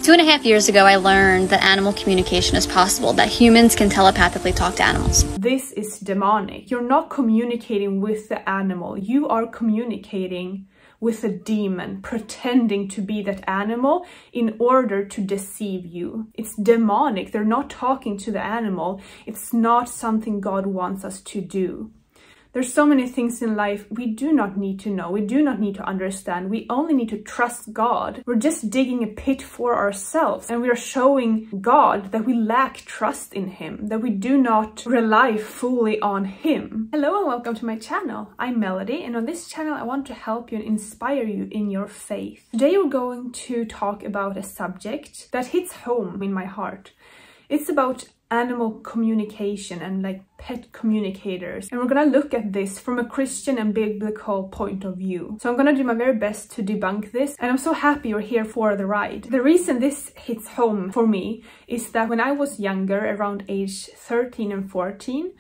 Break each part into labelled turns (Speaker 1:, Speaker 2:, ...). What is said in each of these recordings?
Speaker 1: 2.5 years ago, I learned that animal communication is possible, that humans can telepathically talk to animals.
Speaker 2: This is demonic. You're not communicating with the animal. You are communicating with a demon, pretending to be that animal in order to deceive you. It's demonic. They're not talking to the animal. It's not something God wants us to do. There's so many things in life we do not need to know. We do not need to understand. We only need to trust God. We're just digging a pit for ourselves, and we are showing God that we lack trust in Him, that we do not rely fully on Him. Hello and welcome to my channel. I'm Melody, and on this channel I want to help you and inspire you in your faith. Today we're going to talk about a subject that hits home in my heart. It's about animal communication and like pet communicators, and we're gonna look at this from a Christian and biblical point of view. So I'm gonna do my very best to debunk this, and I'm so happy you're here for the ride. The reason this hits home for me is that when I was younger, around age 13 and 14,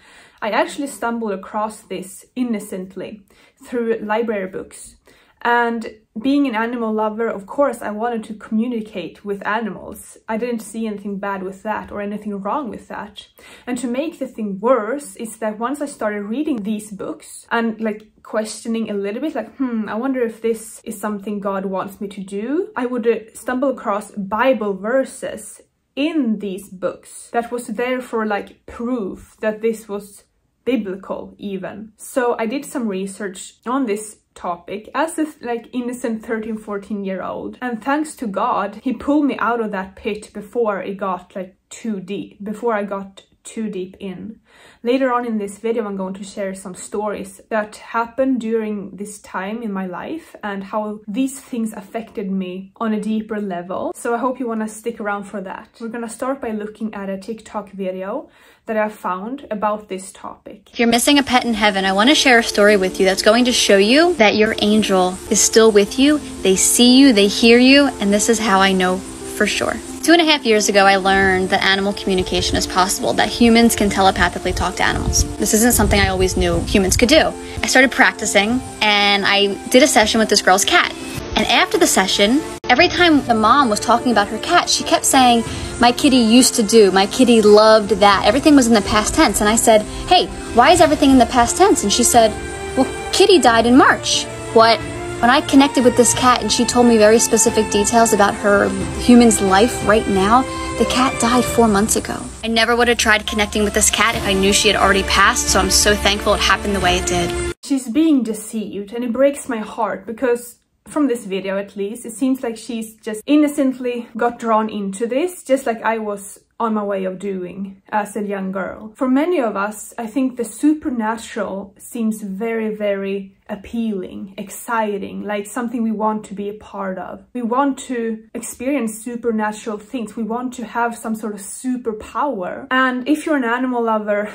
Speaker 2: I actually stumbled across this innocently through library books. And being an animal lover, of course, I wanted to communicate with animals. I didn't see anything bad with that or anything wrong with that. And to make the thing worse is that once I started reading these books and like questioning a little bit, like, I wonder if this is something God wants me to do, I would stumble across Bible verses in these books that was there for like proof that this was biblical even. So I did some research on this topic as a like innocent 13-14-year-old, and thanks to God, He pulled me out of that pit before it got like too deep, before I got too deep in. Later on in this video, I'm going to share some stories that happened during this time in my life and how these things affected me on a deeper level. So I hope you want to stick around for that. We're gonna start by looking at a TikTok video that I found about this topic.
Speaker 1: If you're missing a pet in heaven, I want to share a story with you that's going to show you that your angel is still with you. They see you, they hear you, and this is how I know for sure. 2.5 years ago, I learned that animal communication is possible, that humans can telepathically talk to animals. This isn't something I always knew humans could do. I started practicing, and I did a session with this girl's cat. And after the session, every time the mom was talking about her cat, she kept saying, "My kitty used to do, my kitty loved that." Everything was in the past tense. And I said, "Hey, why is everything in the past tense?" And she said, "Well, Kitty died in March." What? When I connected with this cat and she told me very specific details about her human's life right now, the cat died 4 months ago. I never would have tried connecting with this cat if I knew she had already passed, so I'm so thankful it happened the way it did.
Speaker 2: She's being deceived, and it breaks my heart because from this video at least, it seems like she's just innocently got drawn into this, just like I was on my way of doing as a young girl. For many of us, I think the supernatural seems very, very appealing, exciting, like something we want to be a part of. We want to experience supernatural things. We want to have some sort of superpower. And if you're an animal lover,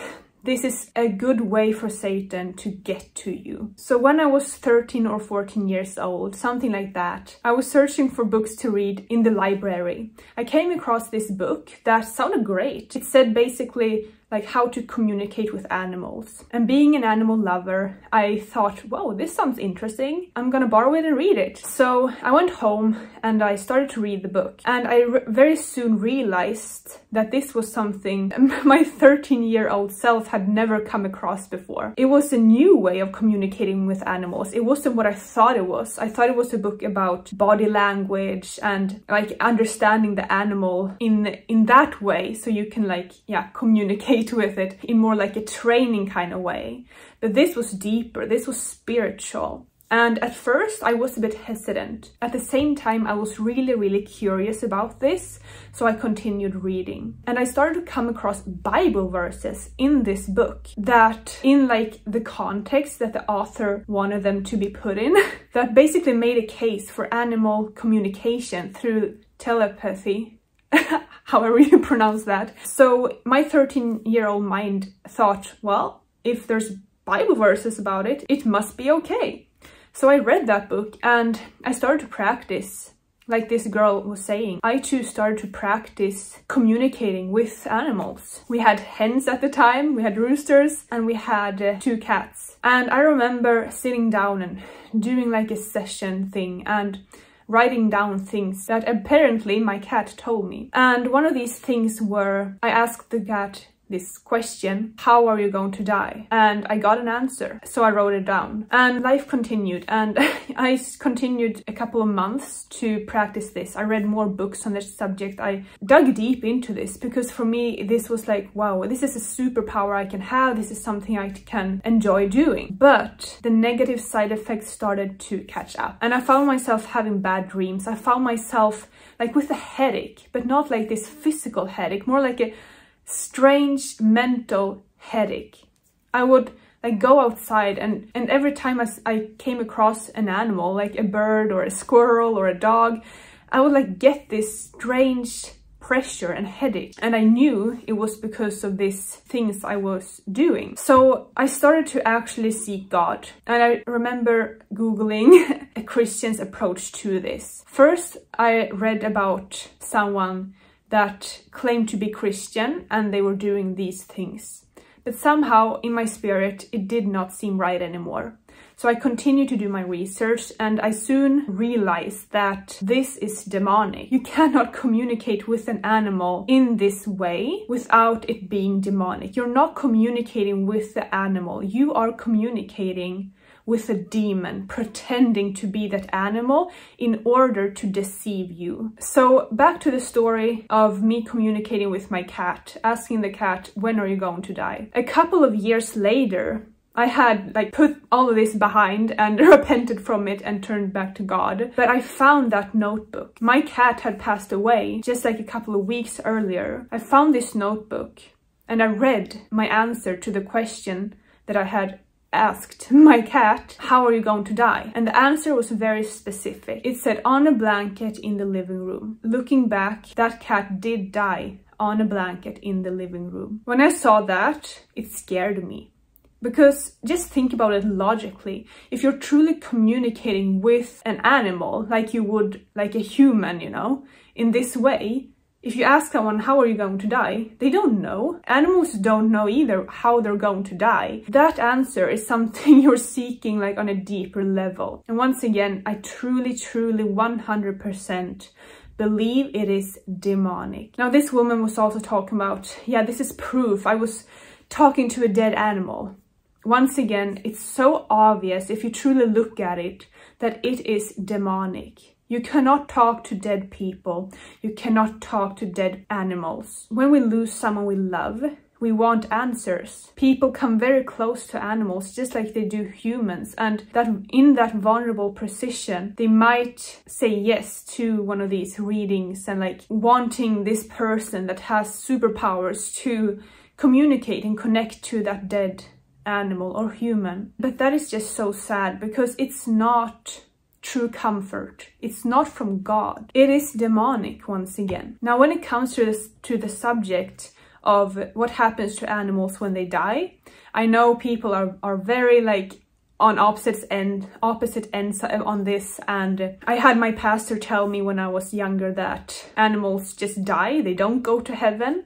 Speaker 2: this is a good way for Satan to get to you. So when I was 13 or 14 years old, something like that, I was searching for books to read in the library. I came across this book that sounded great. It said basically like how to communicate with animals. And being an animal lover, I thought, whoa, this sounds interesting. I'm gonna borrow it and read it. So I went home and I started to read the book. And I very soon realized that this was something my 13-year-old self had never come across before. It was a new way of communicating with animals. It wasn't what I thought it was. I thought it was a book about body language and like understanding the animal in that way, so you can like, yeah, communicate with it in more like a training kind of way. But this was deeper, this was spiritual. And at first I was a bit hesitant. At the same time, I was really, really curious about this. So I continued reading. And I started to come across Bible verses in this book that in like the context that the author wanted them to be put in, that basically made a case for animal communication through telepathy. However you pronounce that. So my 13-year-old mind thought, well, if there's Bible verses about it, it must be okay. So I read that book and I started to practice, like this girl was saying. I too started to practice communicating with animals. We had hens at the time, we had roosters, and we had 2 cats. And I remember sitting down and doing like a session thing, and writing down things that apparently my cat told me. And one of these things were, I asked the cat this question, how are you going to die? And I got an answer, so I wrote it down. And life continued, and I continued a couple of months to practice this. I read more books on this subject. I dug deep into this because for me this was like, wow, this is a superpower I can have. This is something I can enjoy doing. But the negative side effects started to catch up, and I found myself having bad dreams. I found myself like with a headache, but not like this physical headache, more like a strange mental headache. I would like go outside and every time I came across an animal, like a bird or a squirrel or a dog, I would like get this strange pressure and headache, and I knew it was because of these things I was doing. So I started to actually seek God, and I remember Googling a Christian's approach to this. First, I read about someone that claimed to be Christian and they were doing these things. But somehow in my spirit, it did not seem right anymore. So I continued to do my research, and I soon realized that this is demonic. You cannot communicate with an animal in this way without it being demonic. You're not communicating with the animal. You are communicating with a demon, pretending to be that animal in order to deceive you. So back to the story of me communicating with my cat, asking the cat, when are you going to die? A couple of years later, I had like put all of this behind and repented from it and turned back to God. But I found that notebook. My cat had passed away just like a couple of weeks earlier. I found this notebook and I read my answer to the question that I had asked my cat, how are you going to die? And the answer was very specific. It said, on a blanket in the living room. Looking back, that cat did die on a blanket in the living room. When I saw that, it scared me. Because just think about it logically. If you're truly communicating with an animal like you would like a human, you know, in this way, if you ask someone, how are you going to die? They don't know. Animals don't know either how they're going to die. That answer is something you're seeking like on a deeper level. And once again, I truly 100% believe it is demonic. Now this woman was also talking about, yeah, this is proof. I was talking to a dead animal. Once again, it's so obvious if you truly look at it that it is demonic. You cannot talk to dead people. You cannot talk to dead animals. When we lose someone we love, we want answers. People come very close to animals just like they do humans, and that in that vulnerable position, they might say yes to one of these readings and like wanting this person that has superpowers to communicate and connect to that dead animal or human. But that is just so sad because it's not true comfort. It's not from God. It is demonic once again. Now, when it comes to the subject of what happens to animals when they die, I know people are very like on opposite ends on this, and I had my pastor tell me when I was younger that animals just die, they don't go to heaven.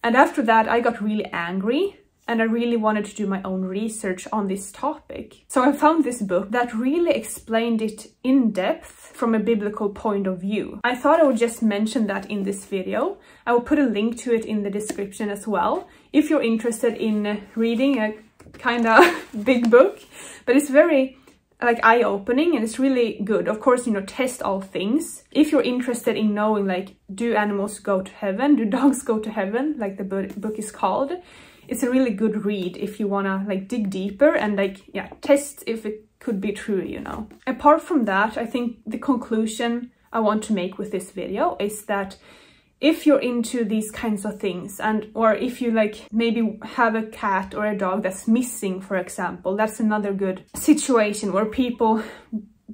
Speaker 2: And after that I got really angry and I really wanted to do my own research on this topic. So I found this book that really explained it in depth from a biblical point of view. I thought I would just mention that in this video. I will put a link to it in the description as well, if you're interested in reading a kind of big book. But it's very like eye-opening and it's really good. Of course, you know, test all things. If you're interested in knowing like, do animals go to heaven? Do dogs go to heaven? Like the book is called. It's a really good read if you wanna like dig deeper and like, yeah, test if it could be true, you know. Apart from that, I think the conclusion I want to make with this video is that if you're into these kinds of things, and or if you like maybe have a cat or a dog that's missing, for example, that's another good situation where people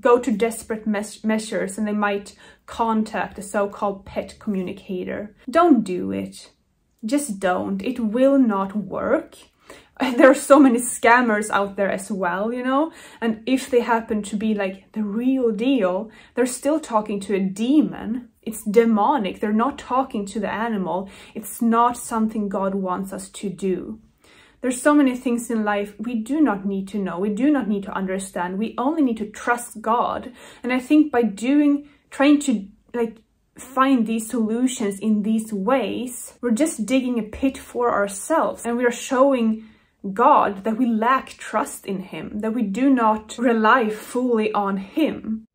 Speaker 2: go to desperate measures and they might contact a so-called pet communicator. Don't do it. Just don't. It will not work. There are so many scammers out there as well, you know, and if they happen to be like the real deal, they're still talking to a demon. It's demonic. They're not talking to the animal. It's not something God wants us to do. There's so many things in life we do not need to know. We do not need to understand. We only need to trust God. And I think by doing trying to find these solutions in these ways, we're just digging a pit for ourselves, and we are showing God that we lack trust in him, that we do not rely fully on him.